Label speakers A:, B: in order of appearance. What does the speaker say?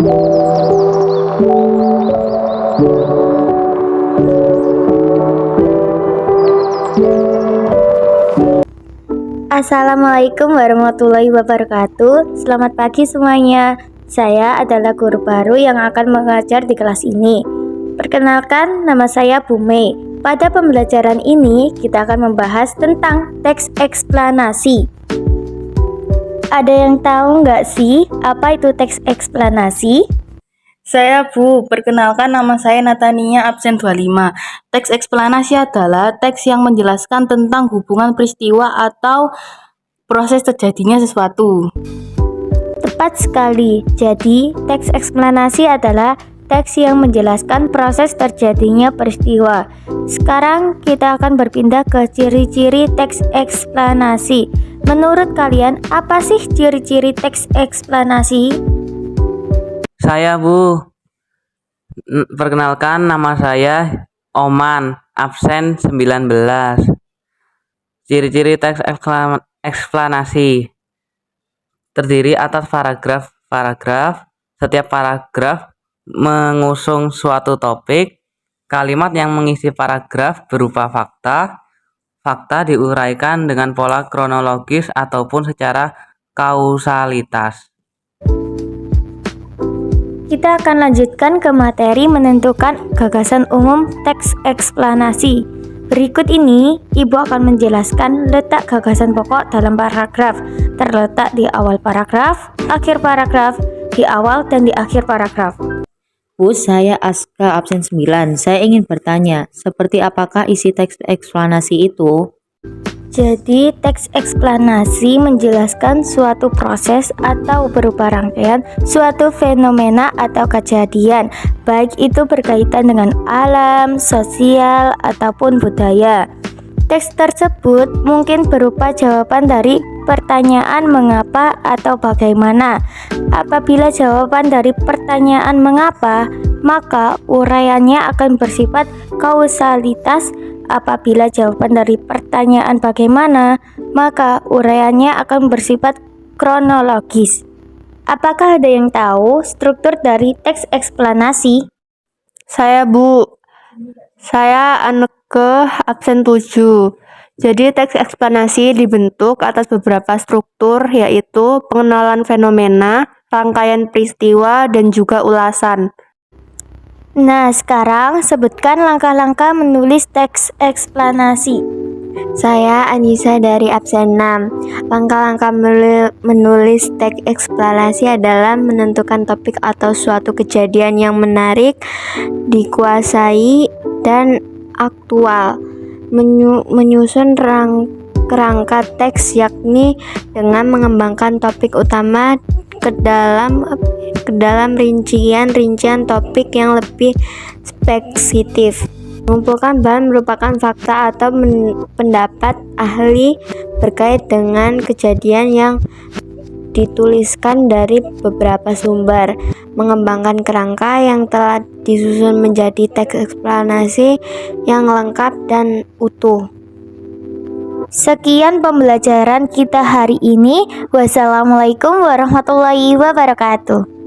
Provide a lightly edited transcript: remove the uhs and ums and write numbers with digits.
A: Assalamualaikum warahmatullahi wabarakatuh. Selamat pagi semuanya. Saya adalah guru baru yang akan mengajar di kelas ini. Perkenalkan, nama saya Bu Mei. Pada pembelajaran ini, kita akan membahas tentang teks eksplanasi. Ada yang tahu nggak sih apa itu teks eksplanasi?
B: Saya Bu, perkenalkan nama saya Natania absen 25. Teks eksplanasi adalah teks yang menjelaskan tentang hubungan peristiwa atau proses terjadinya sesuatu.
A: Tepat sekali. Jadi, teks eksplanasi adalah teks yang menjelaskan proses terjadinya peristiwa. Sekarang kita akan berpindah ke ciri-ciri teks eksplanasi. Menurut kalian, apa sih ciri-ciri teks eksplanasi?
C: Saya Bu, perkenalkan nama saya Oman, absen 19. Ciri-ciri teks eksplanasi terdiri atas paragraf-paragraf. Setiap paragraf mengusung suatu topik. Kalimat yang mengisi paragraf berupa fakta. Fakta diuraikan dengan pola kronologis ataupun secara kausalitas.
A: Kita akan lanjutkan ke materi menentukan gagasan umum teks eksplanasi. Berikut ini, Ibu akan menjelaskan letak gagasan pokok dalam paragraf. Terletak di awal paragraf, akhir paragraf, di awal dan di akhir paragraf.
D: Bu, saya Aska absen 9. Saya ingin bertanya, seperti apakah isi teks eksplanasi itu?
A: Jadi, teks eksplanasi menjelaskan suatu proses atau berupa rangkaian suatu fenomena atau kejadian, baik itu berkaitan dengan alam, sosial, ataupun budaya. Teks tersebut mungkin berupa jawaban dari pertanyaan mengapa atau bagaimana. Apabila jawaban dari pertanyaan mengapa, maka uraiannya akan bersifat kausalitas. Apabila jawaban dari pertanyaan bagaimana, maka uraiannya akan bersifat kronologis. Apakah ada yang tahu struktur dari teks eksplanasi?
E: Saya Bu, saya Anneke absen 7. Jadi teks eksplanasi dibentuk atas beberapa struktur, yaitu pengenalan fenomena, rangkaian peristiwa, dan juga ulasan.
A: Nah, sekarang sebutkan langkah-langkah menulis teks eksplanasi.
F: Saya Anissa dari absen 6. Langkah-langkah menulis teks eksplanasi adalah menentukan topik atau suatu kejadian yang menarik, dikuasai, dan aktual. Menyusun kerangka teks yakni dengan mengembangkan topik utama ke dalam rincian topik yang lebih spesifik. Mengumpulkan bahan merupakan fakta atau pendapat ahli berkait dengan kejadian yang dituliskan dari beberapa sumber. Mengembangkan kerangka yang telah disusun menjadi teks eksplanasi yang lengkap dan utuh.
A: Sekian pembelajaran kita hari ini. Wassalamualaikum warahmatullahi wabarakatuh.